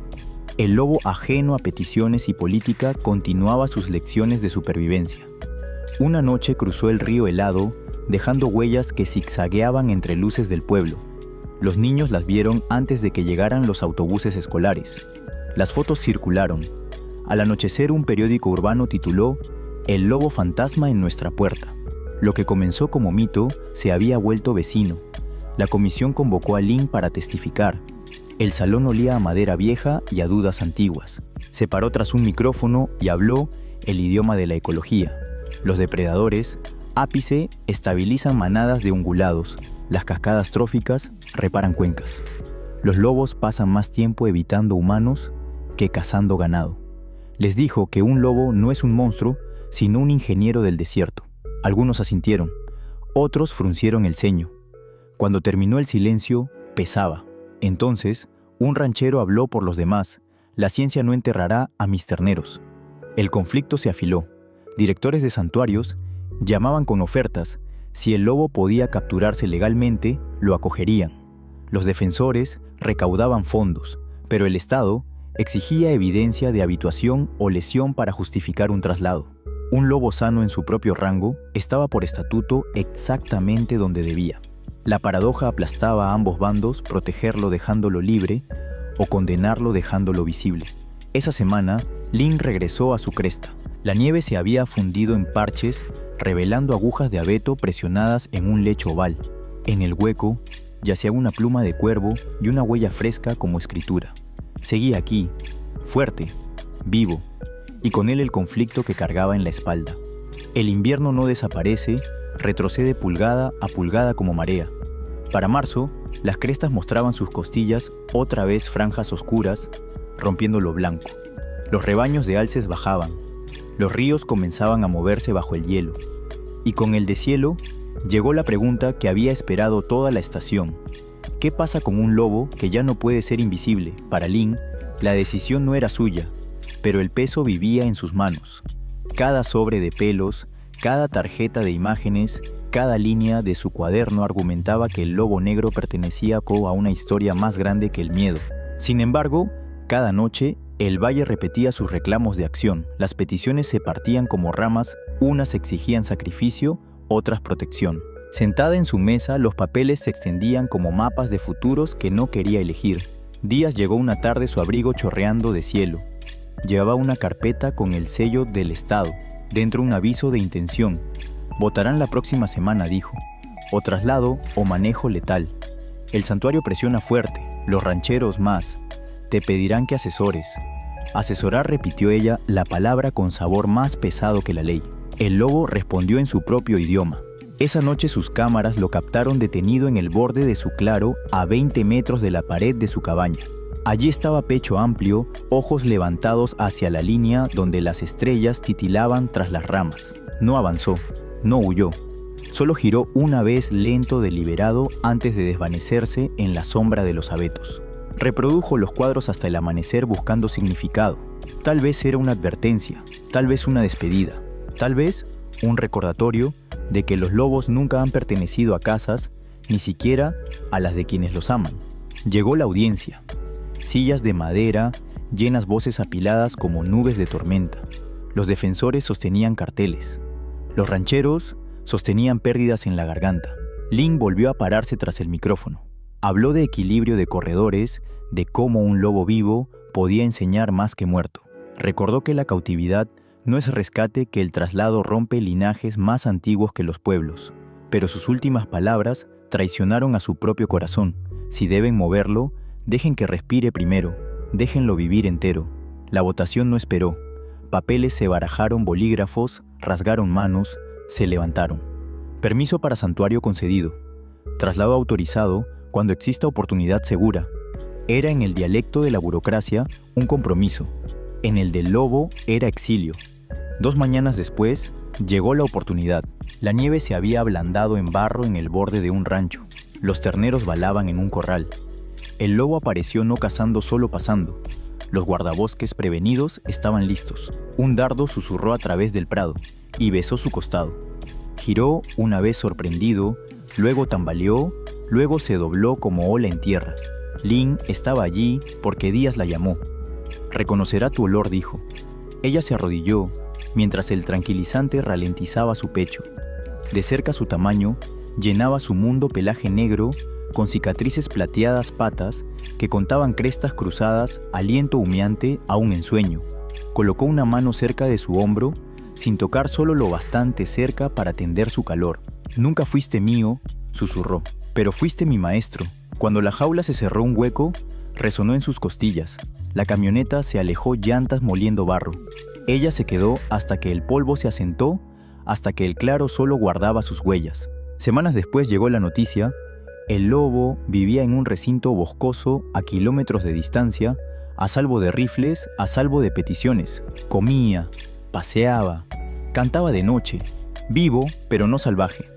El lobo, ajeno a peticiones y política, continuaba sus lecciones de supervivencia. Una noche cruzó el río helado, dejando huellas que zigzagueaban entre luces del pueblo. Los niños las vieron antes de que llegaran los autobuses escolares. Las fotos circularon. Al anochecer, un periódico urbano tituló «El lobo fantasma en nuestra puerta». Lo que comenzó como mito se había vuelto vecino. La comisión convocó a Lynn para testificar. El salón olía a madera vieja y a dudas antiguas. Se paró tras un micrófono y habló el idioma de la ecología. Los depredadores, ápice, estabilizan manadas de ungulados. Las cascadas tróficas reparan cuencas. Los lobos pasan más tiempo evitando humanos que cazando ganado. Les dijo que un lobo no es un monstruo, sino un ingeniero del desierto. Algunos asintieron, otros fruncieron el ceño. Cuando terminó el silencio, pesaba. Entonces, un ranchero habló por los demás: la ciencia no enterrará a mis terneros. El conflicto se afiló. Directores de santuarios llamaban con ofertas. Si el lobo podía capturarse legalmente, lo acogerían. Los defensores recaudaban fondos, pero el Estado exigía evidencia de habituación o lesión para justificar un traslado. Un lobo sano en su propio rango estaba por estatuto exactamente donde debía. La paradoja aplastaba a ambos bandos: protegerlo dejándolo libre o condenarlo dejándolo visible. Esa semana, Lynn regresó a su cresta. La nieve se había fundido en parches, revelando agujas de abeto presionadas en un lecho oval. En el hueco yacía una pluma de cuervo y una huella fresca como escritura. Seguía aquí, fuerte, vivo, y con él el conflicto que cargaba en la espalda. El invierno no desaparece, retrocede pulgada a pulgada como marea. Para marzo, las crestas mostraban sus costillas, otra vez franjas oscuras, rompiendo lo blanco. Los rebaños de alces bajaban. Los ríos comenzaban a moverse bajo el hielo. Y con el deshielo llegó la pregunta que había esperado toda la estación. ¿Qué pasa con un lobo que ya no puede ser invisible? Para Lynn, la decisión no era suya, pero el peso vivía en sus manos. Cada sobre de pelos, cada tarjeta de imágenes, cada línea de su cuaderno argumentaba que el lobo negro pertenecía a una historia más grande que el miedo. Sin embargo, cada noche, el valle repetía sus reclamos de acción. Las peticiones se partían como ramas, unas exigían sacrificio, otras protección. Sentada en su mesa, los papeles se extendían como mapas de futuros que no quería elegir. Díaz llegó una tarde, su abrigo chorreando de cielo. Llevaba una carpeta con el sello del Estado, dentro un aviso de intención. Votarán la próxima semana, dijo. O traslado o manejo letal. El santuario presiona fuerte, los rancheros más. Te pedirán que asesores. Asesorar, repitió ella, la palabra con sabor más pesado que la ley. El lobo respondió en su propio idioma. Esa noche sus cámaras lo captaron detenido en el borde de su claro, a 20 metros de la pared de su cabaña. Allí estaba pecho amplio, ojos levantados hacia la línea donde las estrellas titilaban tras las ramas. No avanzó, no huyó. Solo giró una vez lento, deliberado, antes de desvanecerse en la sombra de los abetos. Reprodujo los cuadros hasta el amanecer buscando significado. Tal vez era una advertencia, tal vez una despedida, tal vez un recordatorio de que los lobos nunca han pertenecido a casas, ni siquiera a las de quienes los aman. Llegó la audiencia. Sillas de madera, llenas voces apiladas como nubes de tormenta. Los defensores sostenían carteles. Los rancheros sostenían pérdidas en la garganta. Lynn volvió a pararse tras el micrófono. Habló de equilibrio de corredores, de cómo un lobo vivo podía enseñar más que muerto. Recordó que la cautividad no es rescate, que el traslado rompe linajes más antiguos que los pueblos. Pero sus últimas palabras traicionaron a su propio corazón. Si deben moverlo, dejen que respire primero, déjenlo vivir entero. La votación no esperó. Papeles se barajaron, bolígrafos, rasgaron manos, se levantaron. Permiso para santuario concedido. Traslado autorizado cuando exista oportunidad segura. Era en el dialecto de la burocracia un compromiso. En el del lobo era exilio. 2 mañanas después, llegó la oportunidad. La nieve se había ablandado en barro en el borde de un rancho. Los terneros balaban en un corral. El lobo apareció no cazando, solo pasando. Los guardabosques prevenidos estaban listos. Un dardo susurró a través del prado y besó su costado. Giró una vez sorprendido, luego tambaleó, luego se dobló como ola en tierra. Lynn estaba allí porque Díaz la llamó. Reconocerá tu olor, dijo. Ella se arrodilló, mientras el tranquilizante ralentizaba su pecho. De cerca su tamaño llenaba su mundo, pelaje negro, con cicatrices plateadas, patas que contaban crestas cruzadas, aliento humeante aún en sueño. Colocó una mano cerca de su hombro, sin tocar, solo lo bastante cerca para tender su calor. Nunca fuiste mío, susurró, pero fuiste mi maestro. Cuando la jaula se cerró, un hueco resonó en sus costillas. La camioneta se alejó, llantas moliendo barro. Ella se quedó hasta que el polvo se asentó, hasta que el claro solo guardaba sus huellas. Semanas después llegó la noticia. El lobo vivía en un recinto boscoso a kilómetros de distancia, a salvo de rifles, a salvo de peticiones. Comía, paseaba, cantaba de noche, vivo pero no salvaje.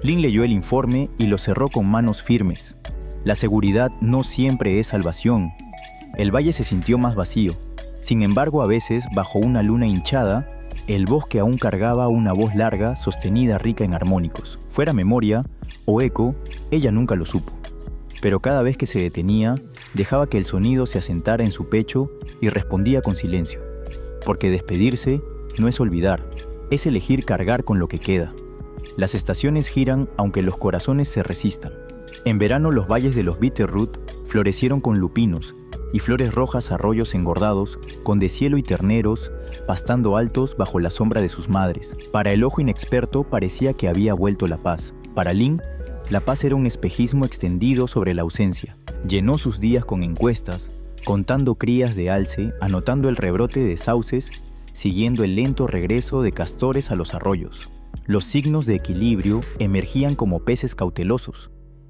Lynn leyó el informe y lo cerró con manos firmes. La seguridad no siempre es salvación. El valle se sintió más vacío. Sin embargo, a veces, bajo una luna hinchada, el bosque aún cargaba una voz larga, sostenida, rica en armónicos. Fuera memoria o eco, ella nunca lo supo. Pero cada vez que se detenía, dejaba que el sonido se asentara en su pecho y respondía con silencio. Porque despedirse no es olvidar, es elegir cargar con lo que queda. Las estaciones giran aunque los corazones se resistan. En verano los valles de los Bitterroot florecieron con lupinos y flores rojas, arroyos engordados, con deshielo y terneros, pastando altos bajo la sombra de sus madres. Para el ojo inexperto parecía que había vuelto la paz. Para Lynn, la paz era un espejismo extendido sobre la ausencia. Llenó sus días con encuestas, contando crías de alce, anotando el rebrote de sauces, siguiendo el lento regreso de castores a los arroyos. Los signos de equilibrio emergían como peces cautelosos,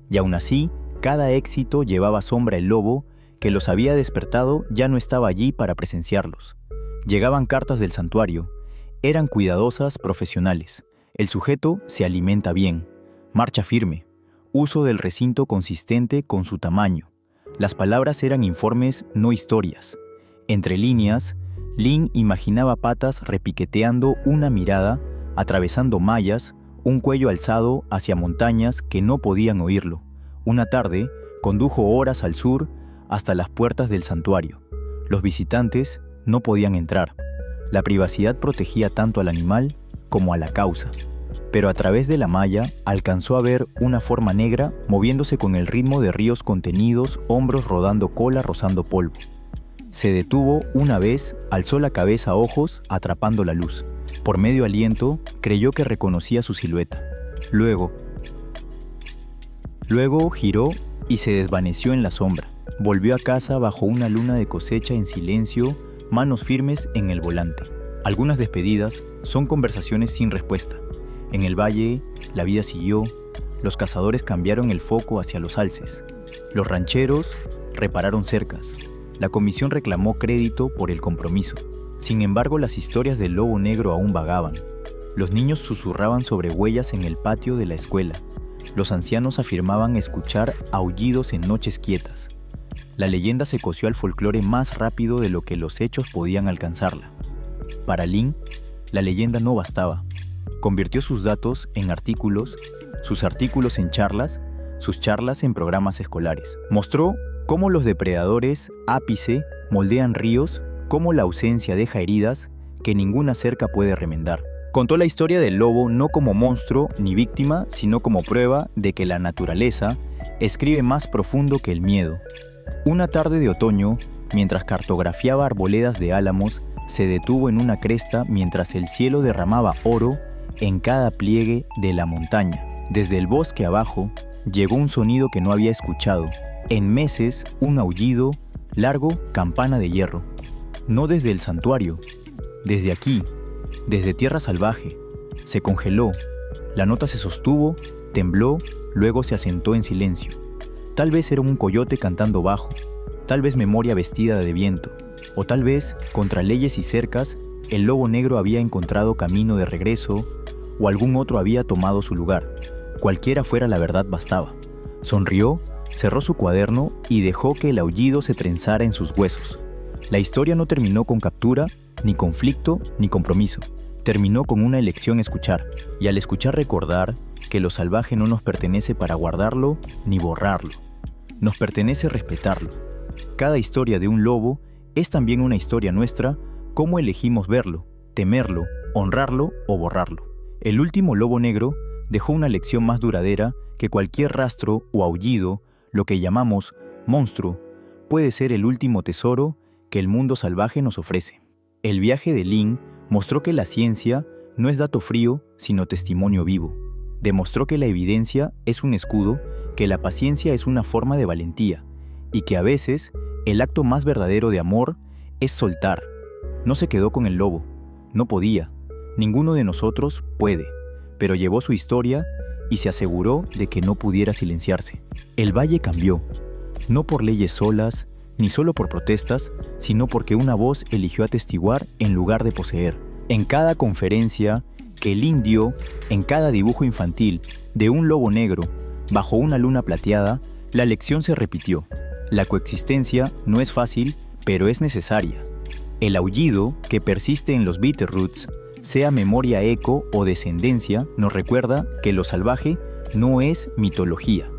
y aún así, cada éxito llevaba sombra. El lobo que los había despertado ya no estaba allí para presenciarlos. Llegaban cartas del santuario. Eran cuidadosas, profesionales. El sujeto se alimenta bien. Marcha firme. Uso del recinto consistente con su tamaño. Las palabras eran informes, no historias. Entre líneas, Lynn imaginaba patas repiqueteando, una mirada, atravesando mallas, un cuello alzado hacia montañas que no podían oírlo. Una tarde, condujo horas al sur, hasta las puertas del santuario. Los visitantes no podían entrar. La privacidad protegía tanto al animal como a la causa. pero a través de la malla alcanzó a ver una forma negra moviéndose con el ritmo de ríos contenidos, hombros rodando, cola rozando polvo. Se detuvo una vez, alzó la cabeza a ojos, atrapando la luz. Por medio aliento, creyó que reconocía su silueta. Luego giró y se desvaneció en la sombra. Volvió a casa bajo una luna de cosecha en silencio, manos firmes en el volante. Algunas despedidas son conversaciones sin respuesta. En el valle, la vida siguió. Los cazadores cambiaron el foco hacia los alces. Los rancheros repararon cercas. La comisión reclamó crédito por el compromiso. Sin embargo, las historias del lobo negro aún vagaban. Los niños susurraban sobre huellas en el patio de la escuela. Los ancianos afirmaban escuchar aullidos en noches quietas. La leyenda se cosió al folclore más rápido de lo que los hechos podían alcanzarla. Para Lin, la leyenda no bastaba. Convirtió sus datos en artículos, sus artículos en charlas, sus charlas en programas escolares. Mostró cómo los depredadores ápice moldean ríos, cómo la ausencia deja heridas que ninguna cerca puede remendar. Contó la historia del lobo no como monstruo ni víctima, sino como prueba de que la naturaleza escribe más profundo que el miedo. Una tarde de otoño, mientras cartografiaba arboledas de álamos, se detuvo en una cresta mientras el cielo derramaba oro en cada pliegue de la montaña. Desde el bosque abajo llegó un sonido que no había escuchado. En meses, un aullido, largo, campana de hierro. No desde el santuario, desde aquí, desde tierra salvaje. Se congeló, la nota se sostuvo, tembló, luego se asentó en silencio. Tal vez era un coyote cantando bajo, tal vez memoria vestida de viento, o tal vez, contra leyes y cercas, el lobo negro había encontrado camino de regreso, o algún otro había tomado su lugar. Cualquiera fuera la verdad bastaba. Sonrió, cerró su cuaderno y dejó que el aullido se trenzara en sus huesos. La historia no terminó con captura, ni conflicto, ni compromiso. Terminó con una elección: escuchar. Y al escuchar, recordar que lo salvaje no nos pertenece para guardarlo ni borrarlo. Nos pertenece respetarlo. Cada historia de un lobo es también una historia nuestra, cómo elegimos verlo, temerlo, honrarlo o borrarlo. El último lobo negro dejó una lección más duradera que cualquier rastro o aullido. Lo que llamamos monstruo puede ser el último tesoro que el mundo salvaje nos ofrece. El viaje de Lin mostró que la ciencia no es dato frío, sino testimonio vivo. Demostró que la evidencia es un escudo, que la paciencia es una forma de valentía, y que a veces el acto más verdadero de amor es soltar. No se quedó con el lobo, no podía. Ninguno de nosotros puede, pero llevó su historia y se aseguró de que no pudiera silenciarse. El valle cambió, no por leyes solas, ni solo por protestas, sino porque una voz eligió atestiguar en lugar de poseer. En cada conferencia que Lin dio, en cada dibujo infantil de un lobo negro bajo una luna plateada, la lección se repitió. La coexistencia no es fácil, pero es necesaria. El aullido que persiste en los Bitterroots, sea memoria, eco o descendencia, nos recuerda que lo salvaje no es mitología.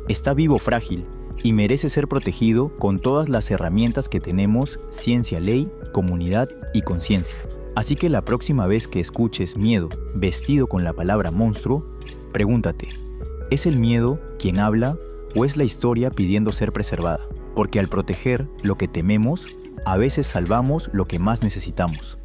Está vivo, frágil, y merece ser protegido con todas las herramientas que tenemos: ciencia, ley, comunidad y conciencia. Así que la próxima vez que escuches miedo vestido con la palabra monstruo, pregúntate: ¿es el miedo quien habla o es la historia pidiendo ser preservada? Porque al proteger lo que tememos, a veces salvamos lo que más necesitamos.